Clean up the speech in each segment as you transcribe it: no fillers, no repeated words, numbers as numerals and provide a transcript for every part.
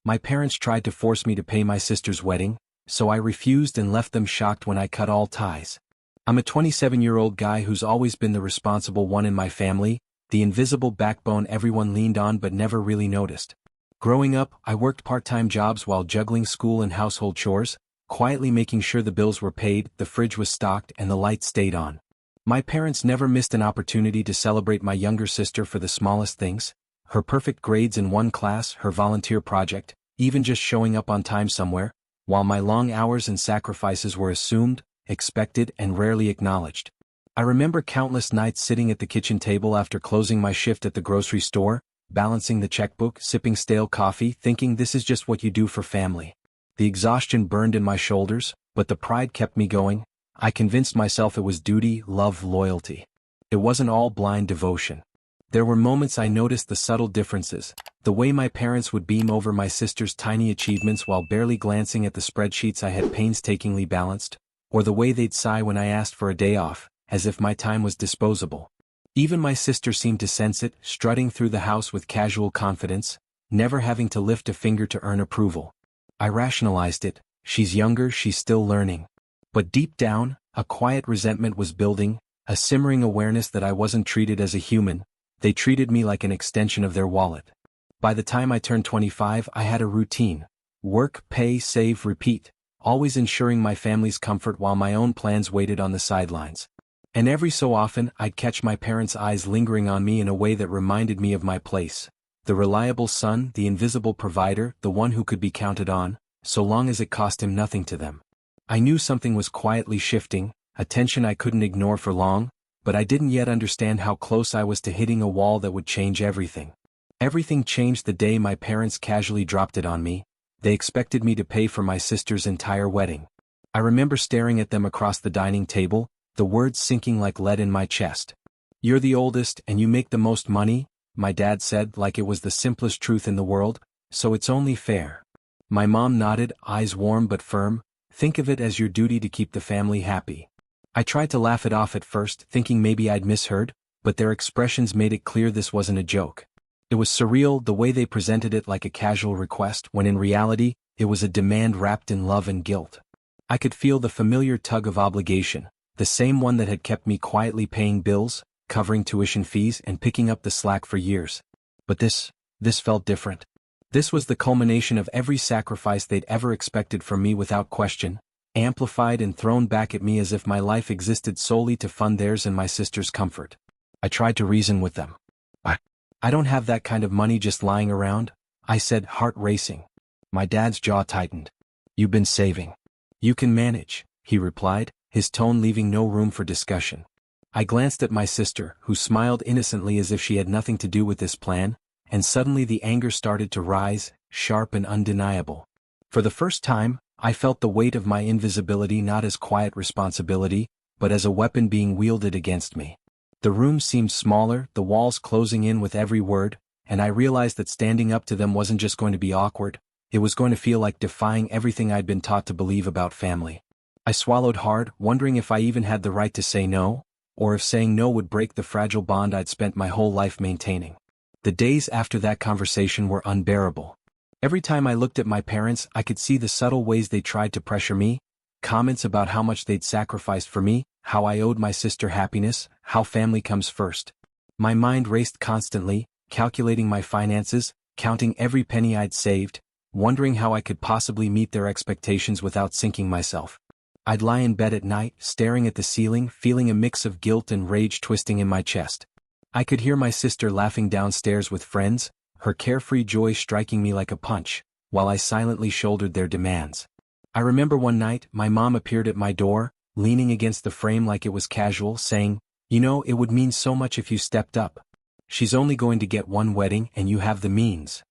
My parents tried to force me to pay my sister's wedding, so I refused and left them shocked when I cut all ties. I'm a 27-year-old guy who's always been the responsible one in my family, the invisible backbone everyone leaned on but never really noticed. Growing up, I worked part-time jobs while juggling school and household chores, quietly making sure the bills were paid, the fridge was stocked, and the lights stayed on. My parents never missed an opportunity to celebrate my younger sister for the smallest things: her perfect grades in one class, her volunteer project, even just showing up on time somewhere, while my long hours and sacrifices were assumed, expected, and rarely acknowledged. I remember countless nights sitting at the kitchen table after closing my shift at the grocery store, balancing the checkbook, sipping stale coffee, thinking this is just what you do for family. The exhaustion burned in my shoulders, but the pride kept me going. I convinced myself it was duty, love, loyalty. It wasn't all blind devotion. There were moments I noticed the subtle differences, the way my parents would beam over my sister's tiny achievements while barely glancing at the spreadsheets I had painstakingly balanced, or the way they'd sigh when I asked for a day off, as if my time was disposable. Even my sister seemed to sense it, strutting through the house with casual confidence, never having to lift a finger to earn approval. I rationalized it: she's younger, she's still learning. But deep down, a quiet resentment was building, a simmering awareness that I wasn't treated as a human. They treated me like an extension of their wallet. By the time I turned 25, I had a routine: work, pay, save, repeat, always ensuring my family's comfort while my own plans waited on the sidelines. And every so often, I'd catch my parents' eyes lingering on me in a way that reminded me of my place: the reliable son, the invisible provider, the one who could be counted on, so long as it cost him nothing to them. I knew something was quietly shifting, a tension I couldn't ignore for long, but I didn't yet understand how close I was to hitting a wall that would change everything. Everything changed the day my parents casually dropped it on me. They expected me to pay for my sister's entire wedding. I remember staring at them across the dining table, the words sinking like lead in my chest. "You're the oldest and you make the most money," my dad said, like it was the simplest truth in the world, "so it's only fair." My mom nodded, eyes warm but firm. "Think of it as your duty to keep the family happy." I tried to laugh it off at first, thinking maybe I'd misheard, but their expressions made it clear this wasn't a joke. It was surreal, the way they presented it like a casual request, when in reality, it was a demand wrapped in love and guilt. I could feel the familiar tug of obligation, the same one that had kept me quietly paying bills, covering tuition fees, and picking up the slack for years. But this felt different. This was the culmination of every sacrifice they'd ever expected from me without question, amplified and thrown back at me as if my life existed solely to fund theirs and my sister's comfort. I tried to reason with them. I don't have that kind of money just lying around," I said, heart racing. My dad's jaw tightened. "You've been saving. You can manage," he replied, his tone leaving no room for discussion. I glanced at my sister, who smiled innocently as if she had nothing to do with this plan, and suddenly the anger started to rise, sharp and undeniable. For the first time, I felt the weight of my invisibility not as quiet responsibility, but as a weapon being wielded against me. The room seemed smaller, the walls closing in with every word, and I realized that standing up to them wasn't just going to be awkward, it was going to feel like defying everything I'd been taught to believe about family. I swallowed hard, wondering if I even had the right to say no, or if saying no would break the fragile bond I'd spent my whole life maintaining. The days after that conversation were unbearable. Every time I looked at my parents, I could see the subtle ways they tried to pressure me, comments about how much they'd sacrificed for me, how I owed my sister happiness, how family comes first. My mind raced constantly, calculating my finances, counting every penny I'd saved, wondering how I could possibly meet their expectations without sinking myself. I'd lie in bed at night, staring at the ceiling, feeling a mix of guilt and rage twisting in my chest. I could hear my sister laughing downstairs with friends, her carefree joy striking me like a punch, while I silently shouldered their demands. I remember one night, my mom appeared at my door, leaning against the frame like it was casual, saying, "You know, it would mean so much if you stepped up. She's only going to get one wedding and you have the means."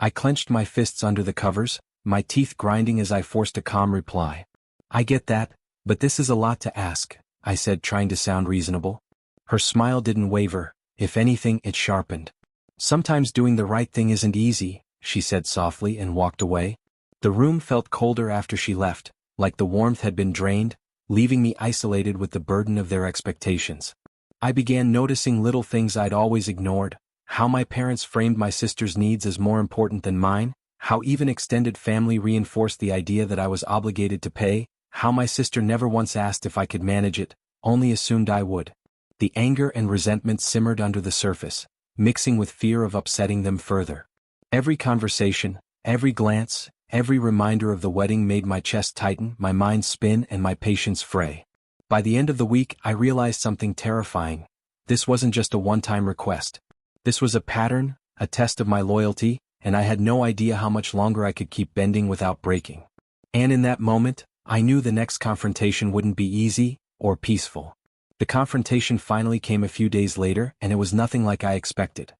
I clenched my fists under the covers, my teeth grinding as I forced a calm reply. "I get that, but this is a lot to ask," I said, trying to sound reasonable. Her smile didn't waver, if anything, it sharpened. "Sometimes doing the right thing isn't easy," she said softly and walked away. The room felt colder after she left, like the warmth had been drained, leaving me isolated with the burden of their expectations. I began noticing little things I'd always ignored: how my parents framed my sister's needs as more important than mine, How even extended family reinforced the idea that I was obligated to pay, how my sister never once asked if I could manage it, only assumed I would. The anger and resentment simmered under the surface, mixing with fear of upsetting them further. Every conversation, every glance, every reminder of the wedding made my chest tighten, my mind spin, and my patience fray. By the end of the week, I realized something terrifying. This wasn't just a one-time request. This was a pattern, a test of my loyalty, and I had no idea how much longer I could keep bending without breaking. And in that moment, I knew the next confrontation wouldn't be easy or peaceful. The confrontation finally came a few days later, and it was nothing like I expected.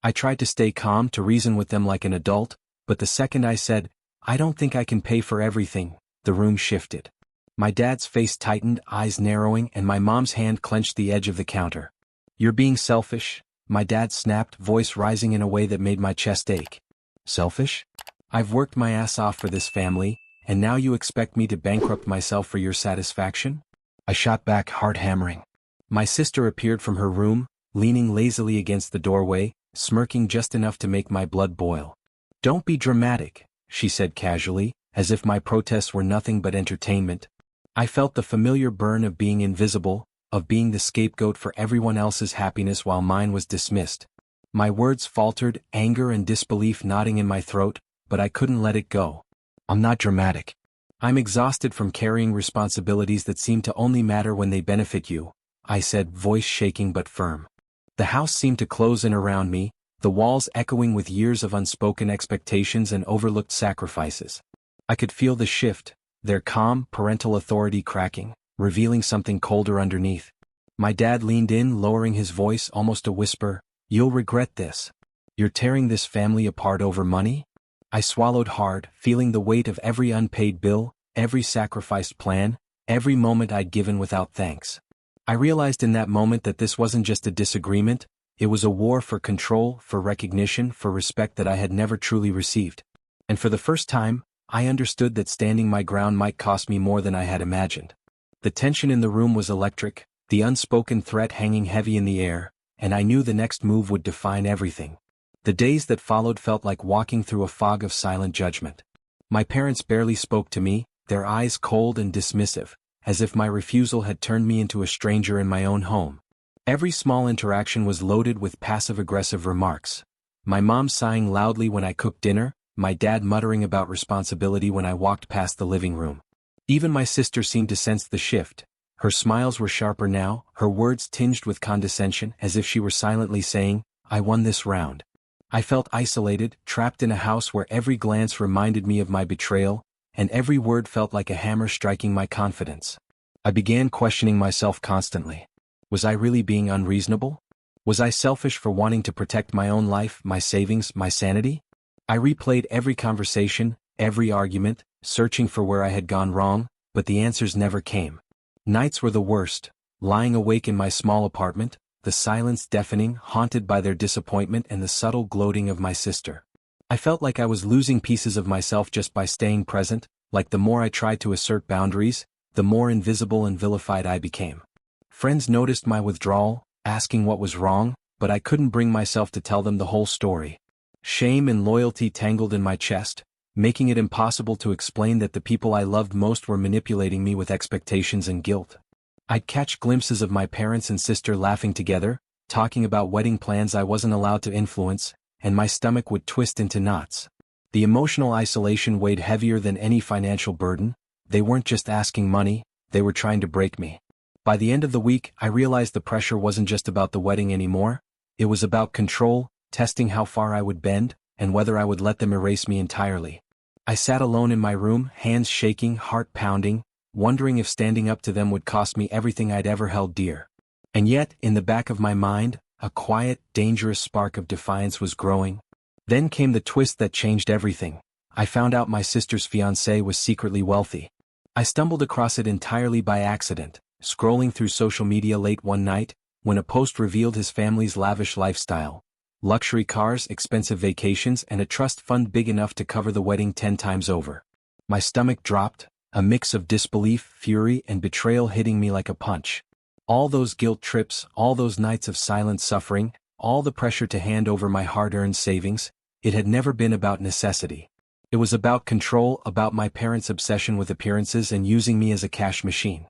I tried to stay calm, to reason with them like an adult, but the second I said, "I don't think I can pay for everything," the room shifted. My dad's face tightened, eyes narrowing, and my mom's hand clenched the edge of the counter. "You're being selfish," my dad snapped, voice rising in a way that made my chest ache. "Selfish? I've worked my ass off for this family, and now you expect me to bankrupt myself for your satisfaction?" I shot back, heart hammering. My sister appeared from her room, leaning lazily against the doorway, smirking just enough to make my blood boil. "Don't be dramatic," she said casually, as if my protests were nothing but entertainment. I felt the familiar burn of being invisible, of being the scapegoat for everyone else's happiness while mine was dismissed. My words faltered, anger and disbelief knotting in my throat, but I couldn't let it go. "I'm not dramatic. I'm exhausted from carrying responsibilities that seem to only matter when they benefit you," I said, voice shaking but firm. The house seemed to close in around me, the walls echoing with years of unspoken expectations and overlooked sacrifices. I could feel the shift, their calm, parental authority cracking, revealing something colder underneath. My dad leaned in, lowering his voice almost a whisper. "You'll regret this. You're tearing this family apart over money?" I swallowed hard, feeling the weight of every unpaid bill, every sacrificed plan, every moment I'd given without thanks. I realized in that moment that this wasn't just a disagreement, it was a war for control, for recognition, for respect that I had never truly received. And for the first time, I understood that standing my ground might cost me more than I had imagined. The tension in the room was electric, the unspoken threat hanging heavy in the air, and I knew the next move would define everything. The days that followed felt like walking through a fog of silent judgment. My parents barely spoke to me, their eyes cold and dismissive, as if my refusal had turned me into a stranger in my own home. Every small interaction was loaded with passive-aggressive remarks. My mom sighing loudly when I cooked dinner, my dad muttering about responsibility when I walked past the living room. Even my sister seemed to sense the shift. Her smiles were sharper now, her words tinged with condescension, as if she were silently saying, "I won this round." I felt isolated, trapped in a house where every glance reminded me of my betrayal, and every word felt like a hammer striking my confidence. I began questioning myself constantly. Was I really being unreasonable? Was I selfish for wanting to protect my own life, my savings, my sanity? I replayed every conversation, every argument, searching for where I had gone wrong, but the answers never came. Nights were the worst, lying awake in my small apartment, the silence deafening, haunted by their disappointment and the subtle gloating of my sister. I felt like I was losing pieces of myself just by staying present, like the more I tried to assert boundaries, the more invisible and vilified I became. Friends noticed my withdrawal, asking what was wrong, but I couldn't bring myself to tell them the whole story. Shame and loyalty tangled in my chest, making it impossible to explain that the people I loved most were manipulating me with expectations and guilt. I'd catch glimpses of my parents and sister laughing together, talking about wedding plans I wasn't allowed to influence, and my stomach would twist into knots. The emotional isolation weighed heavier than any financial burden. They weren't just asking money, they were trying to break me. By the end of the week, I realized the pressure wasn't just about the wedding anymore. It was about control, testing how far I would bend, and whether I would let them erase me entirely. I sat alone in my room, hands shaking, heart pounding, wondering if standing up to them would cost me everything I'd ever held dear. And yet, in the back of my mind, a quiet, dangerous spark of defiance was growing. Then came the twist that changed everything. I found out my sister's fiancé was secretly wealthy. I stumbled across it entirely by accident, scrolling through social media late one night, when a post revealed his family's lavish lifestyle. Luxury cars, expensive vacations, and a trust fund big enough to cover the wedding 10 times over. My stomach dropped, a mix of disbelief, fury, and betrayal hitting me like a punch. All those guilt trips, all those nights of silent suffering, all the pressure to hand over my hard-earned savings, it had never been about necessity. It was about control, about my parents' obsession with appearances and using me as a cash machine.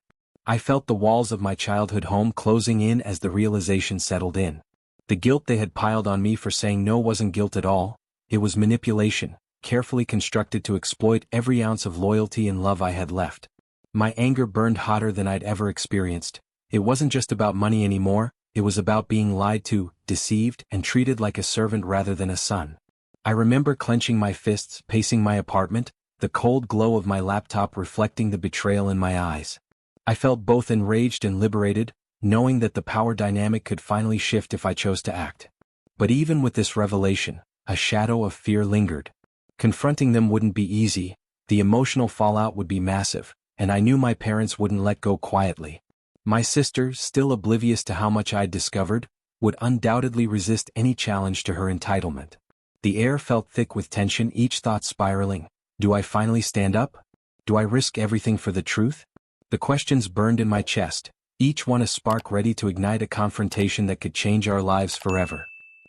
I felt the walls of my childhood home closing in as the realization settled in. The guilt they had piled on me for saying no wasn't guilt at all, it was manipulation, carefully constructed to exploit every ounce of loyalty and love I had left. My anger burned hotter than I'd ever experienced. It wasn't just about money anymore, it was about being lied to, deceived, and treated like a servant rather than a son. I remember clenching my fists, pacing my apartment, the cold glow of my laptop reflecting the betrayal in my eyes. I felt both enraged and liberated, knowing that the power dynamic could finally shift if I chose to act. But even with this revelation, a shadow of fear lingered. Confronting them wouldn't be easy, the emotional fallout would be massive, and I knew my parents wouldn't let go quietly. My sister, still oblivious to how much I'd discovered, would undoubtedly resist any challenge to her entitlement. The air felt thick with tension, each thought spiraling. Do I finally stand up? Do I risk everything for the truth? The questions burned in my chest, each one a spark ready to ignite a confrontation that could change our lives forever.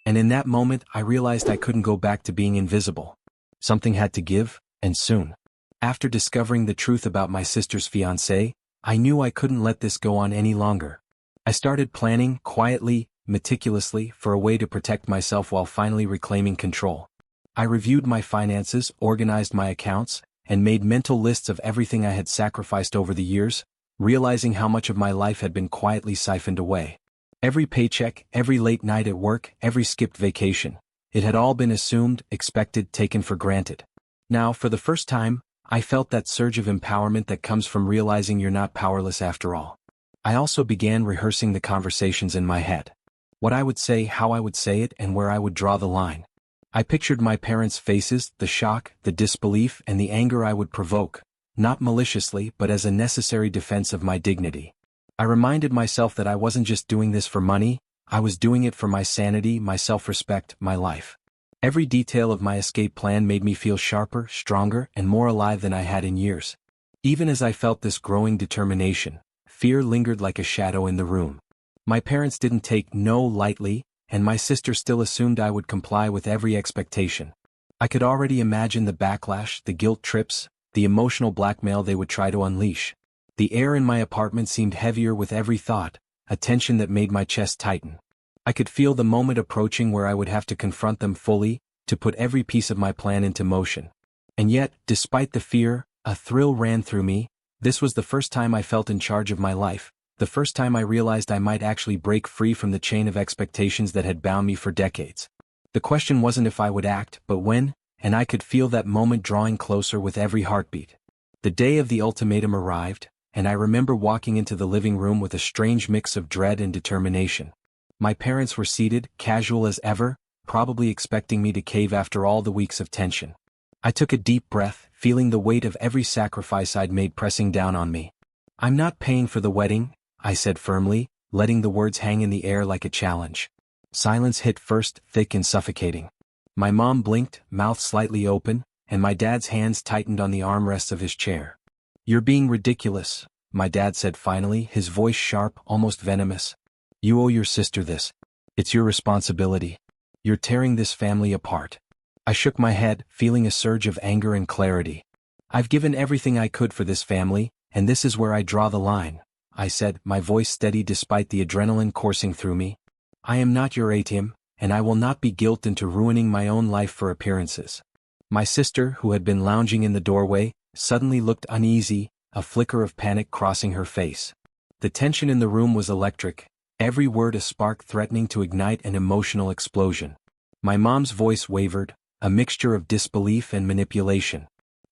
And in that moment I realized I couldn't go back to being invisible. Something had to give, and soon. After discovering the truth about my sister's fiancé, I knew I couldn't let this go on any longer. I started planning, quietly, meticulously, for a way to protect myself while finally reclaiming control. I reviewed my finances, organized my accounts, and made mental lists of everything I had sacrificed over the years, realizing how much of my life had been quietly siphoned away. Every paycheck, every late night at work, every skipped vacation. It had all been assumed, expected, taken for granted. Now, for the first time, I felt that surge of empowerment that comes from realizing you're not powerless after all. I also began rehearsing the conversations in my head. What I would say, how I would say it, and where I would draw the line. I pictured my parents' faces, the shock, the disbelief, and the anger I would provoke, not maliciously but as a necessary defense of my dignity. I reminded myself that I wasn't just doing this for money, I was doing it for my sanity, my self-respect, my life. Every detail of my escape plan made me feel sharper, stronger, and more alive than I had in years. Even as I felt this growing determination, fear lingered like a shadow in the room. My parents didn't take no lightly, and my sister still assumed I would comply with every expectation. I could already imagine the backlash, the guilt trips, the emotional blackmail they would try to unleash. The air in my apartment seemed heavier with every thought, a tension that made my chest tighten. I could feel the moment approaching where I would have to confront them fully, to put every piece of my plan into motion. And yet, despite the fear, a thrill ran through me. This was the first time I felt in charge of my life, the first time I realized I might actually break free from the chain of expectations that had bound me for decades. The question wasn't if I would act, but when, and I could feel that moment drawing closer with every heartbeat. The day of the ultimatum arrived, and I remember walking into the living room with a strange mix of dread and determination. My parents were seated, casual as ever, probably expecting me to cave after all the weeks of tension. I took a deep breath, feeling the weight of every sacrifice I'd made pressing down on me. "I'm not paying for the wedding," I said firmly, letting the words hang in the air like a challenge. Silence hit first, thick and suffocating. My mom blinked, mouth slightly open, and my dad's hands tightened on the armrests of his chair. "You're being ridiculous," my dad said finally, his voice sharp, almost venomous. "You owe your sister this. It's your responsibility. You're tearing this family apart." I shook my head, feeling a surge of anger and clarity. "I've given everything I could for this family, and this is where I draw the line," I said, my voice steady despite the adrenaline coursing through me. "I am not your ATM, and I will not be guilted into ruining my own life for appearances." My sister, who had been lounging in the doorway, suddenly looked uneasy, a flicker of panic crossing her face. The tension in the room was electric, every word a spark threatening to ignite an emotional explosion. My mom's voice wavered, a mixture of disbelief and manipulation.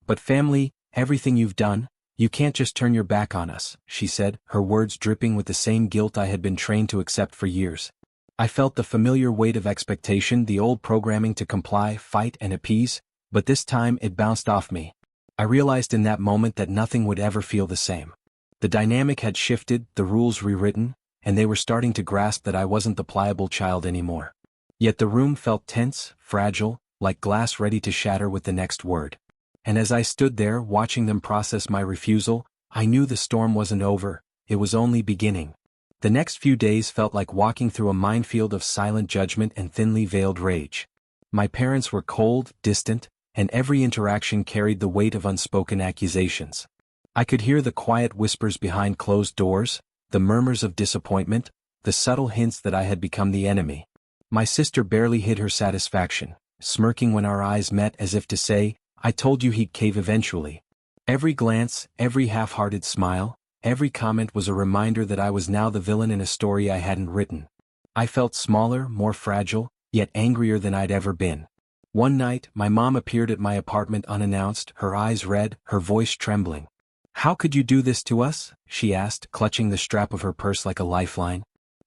"But family, everything you've done, you can't just turn your back on us," she said, her words dripping with the same guilt I had been trained to accept for years. I felt the familiar weight of expectation, the old programming to comply, fight, and appease, but this time it bounced off me. I realized in that moment that nothing would ever feel the same. The dynamic had shifted, the rules rewritten, and they were starting to grasp that I wasn't the pliable child anymore. Yet the room felt tense, fragile, like glass ready to shatter with the next word. And as I stood there watching them process my refusal, I knew the storm wasn't over, it was only beginning. The next few days felt like walking through a minefield of silent judgment and thinly veiled rage. My parents were cold, distant, and every interaction carried the weight of unspoken accusations. I could hear the quiet whispers behind closed doors, the murmurs of disappointment, the subtle hints that I had become the enemy. My sister barely hid her satisfaction, smirking when our eyes met as if to say, "I told you he'd cave eventually." Every glance, every half-hearted smile, every comment was a reminder that I was now the villain in a story I hadn't written. I felt smaller, more fragile, yet angrier than I'd ever been. One night, my mom appeared at my apartment unannounced, her eyes red, her voice trembling. "How could you do this to us?" she asked, clutching the strap of her purse like a lifeline.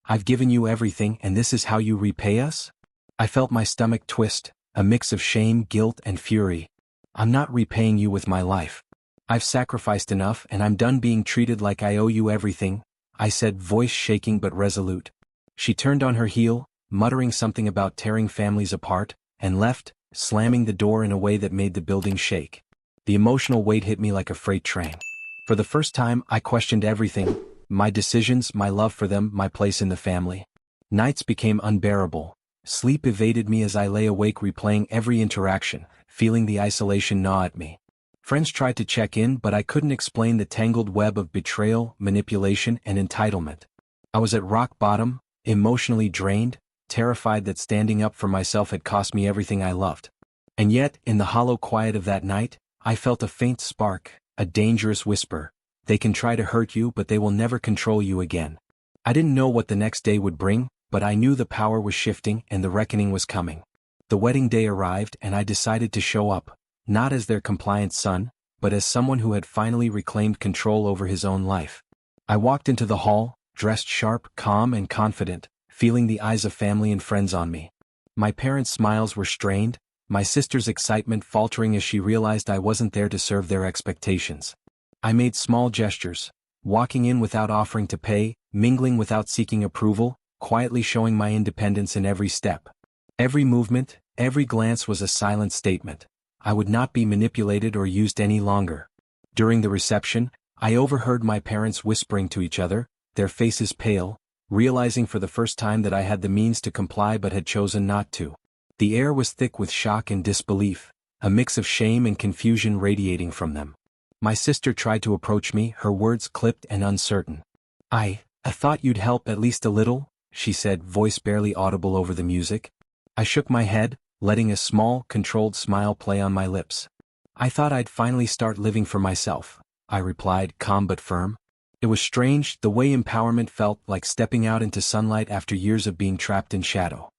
"I've given you everything and this is how you repay us?" I felt my stomach twist, a mix of shame, guilt, and fury. "I'm not repaying you with my life. I've sacrificed enough and I'm done being treated like I owe you everything," I said, voice shaking but resolute. She turned on her heel, muttering something about tearing families apart, and left, slamming the door in a way that made the building shake. The emotional weight hit me like a freight train. For the first time, I questioned everything: my decisions, my love for them, my place in the family. Nights became unbearable. Sleep evaded me as I lay awake replaying every interaction, feeling the isolation gnaw at me. Friends tried to check in, but I couldn't explain the tangled web of betrayal, manipulation, and entitlement. I was at rock bottom, emotionally drained, terrified that standing up for myself had cost me everything I loved. And yet, in the hollow quiet of that night, I felt a faint spark, a dangerous whisper: "They can try to hurt you, but they will never control you again." I didn't know what the next day would bring, but I knew the power was shifting and the reckoning was coming. The wedding day arrived and I decided to show up, not as their compliant son, but as someone who had finally reclaimed control over his own life. I walked into the hall, dressed sharp, calm, and confident, feeling the eyes of family and friends on me. My parents' smiles were strained, my sister's excitement faltering as she realized I wasn't there to serve their expectations. I made small gestures, walking in without offering to pay, mingling without seeking approval, quietly showing my independence in every step. Every movement, every glance was a silent statement: I would not be manipulated or used any longer. During the reception, I overheard my parents whispering to each other, their faces pale, realizing for the first time that I had the means to comply but had chosen not to. The air was thick with shock and disbelief, a mix of shame and confusion radiating from them. My sister tried to approach me, her words clipped and uncertain. I thought you'd help at least a little," she said, voice barely audible over the music. I shook my head, letting a small, controlled smile play on my lips. "I thought I'd finally start living for myself," I replied, calm but firm. It was strange, the way empowerment felt like stepping out into sunlight after years of being trapped in shadow.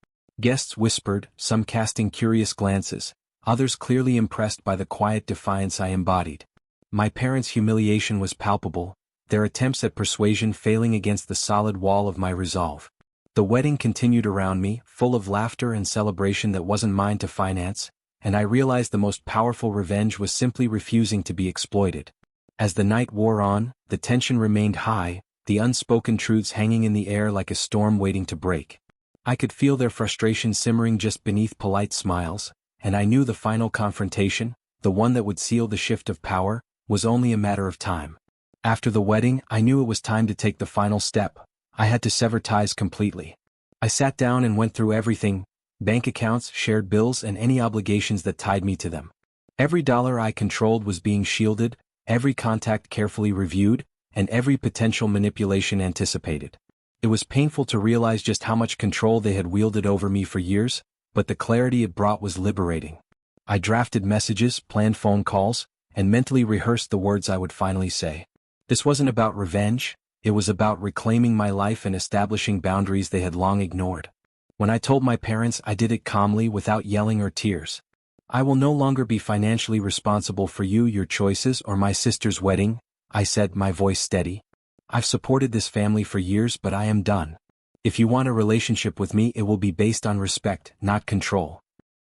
Guests whispered, some casting curious glances, others clearly impressed by the quiet defiance I embodied. My parents' humiliation was palpable, their attempts at persuasion failing against the solid wall of my resolve. The wedding continued around me, full of laughter and celebration that wasn't mine to finance, and I realized the most powerful revenge was simply refusing to be exploited. As the night wore on, the tension remained high, the unspoken truths hanging in the air like a storm waiting to break. I could feel their frustration simmering just beneath polite smiles, and I knew the final confrontation, the one that would seal the shift of power, was only a matter of time. After the wedding, I knew it was time to take the final step. I had to sever ties completely. I sat down and went through everything: bank accounts, shared bills, and any obligations that tied me to them. Every dollar I controlled was being shielded, every contact carefully reviewed, and every potential manipulation anticipated. It was painful to realize just how much control they had wielded over me for years, but the clarity it brought was liberating. I drafted messages, planned phone calls, and mentally rehearsed the words I would finally say. This wasn't about revenge, it was about reclaiming my life and establishing boundaries they had long ignored. When I told my parents, I did it calmly, without yelling or tears. "I will no longer be financially responsible for you, your choices, or my sister's wedding," I said, my voice steady. "I've supported this family for years, but I am done. If you want a relationship with me, it will be based on respect, not control."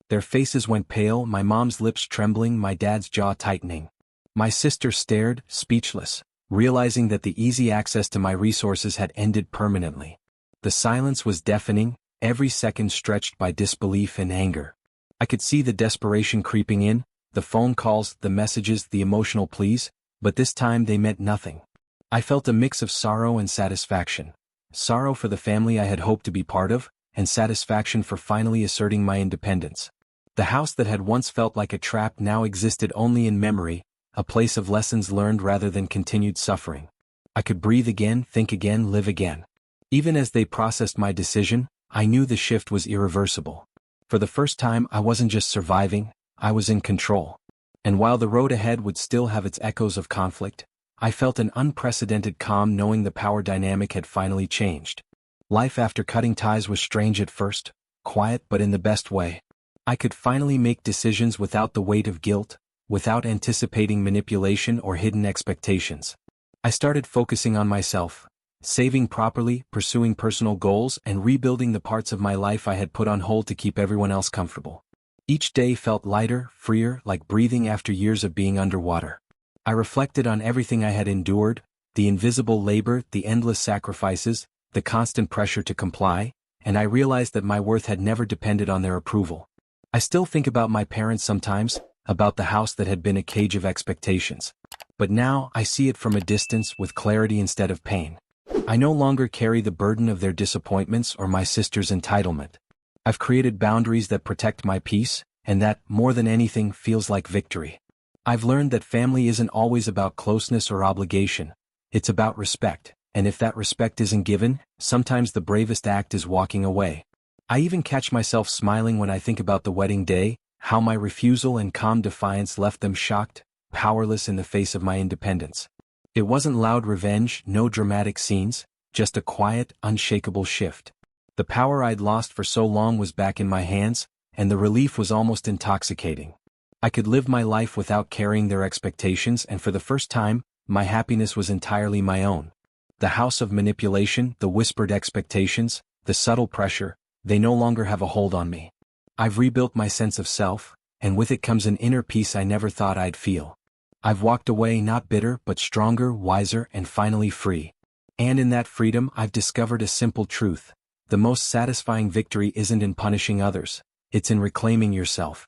Their faces went pale, my mom's lips trembling, my dad's jaw tightening. My sister stared, speechless, realizing that the easy access to my resources had ended permanently. The silence was deafening, every second stretched by disbelief and anger. I could see the desperation creeping in, the phone calls, the messages, the emotional pleas, but this time they meant nothing. I felt a mix of sorrow and satisfaction. Sorrow for the family I had hoped to be part of, and satisfaction for finally asserting my independence. The house that had once felt like a trap now existed only in memory, a place of lessons learned rather than continued suffering. I could breathe again, think again, live again. Even as they processed my decision, I knew the shift was irreversible. For the first time, I wasn't just surviving, I was in control. And while the road ahead would still have its echoes of conflict, I felt an unprecedented calm knowing the power dynamic had finally changed. Life after cutting ties was strange at first, quiet but in the best way. I could finally make decisions without the weight of guilt, without anticipating manipulation or hidden expectations. I started focusing on myself, saving properly, pursuing personal goals, and rebuilding the parts of my life I had put on hold to keep everyone else comfortable. Each day felt lighter, freer, like breathing after years of being underwater. I reflected on everything I had endured, the invisible labor, the endless sacrifices, the constant pressure to comply, and I realized that my worth had never depended on their approval. I still think about my parents sometimes, about the house that had been a cage of expectations. But now I see it from a distance with clarity instead of pain. I no longer carry the burden of their disappointments or my sister's entitlement. I've created boundaries that protect my peace, and that, more than anything, feels like victory. I've learned that family isn't always about closeness or obligation, it's about respect, and if that respect isn't given, sometimes the bravest act is walking away. I even catch myself smiling when I think about the wedding day, how my refusal and calm defiance left them shocked, powerless in the face of my independence. It wasn't loud revenge, no dramatic scenes, just a quiet, unshakable shift. The power I'd lost for so long was back in my hands, and the relief was almost intoxicating. I could live my life without carrying their expectations, and for the first time, my happiness was entirely my own. The house of manipulation, the whispered expectations, the subtle pressure, they no longer have a hold on me. I've rebuilt my sense of self, and with it comes an inner peace I never thought I'd feel. I've walked away not bitter but stronger, wiser, and finally free. And in that freedom I've discovered a simple truth. The most satisfying victory isn't in punishing others, it's in reclaiming yourself.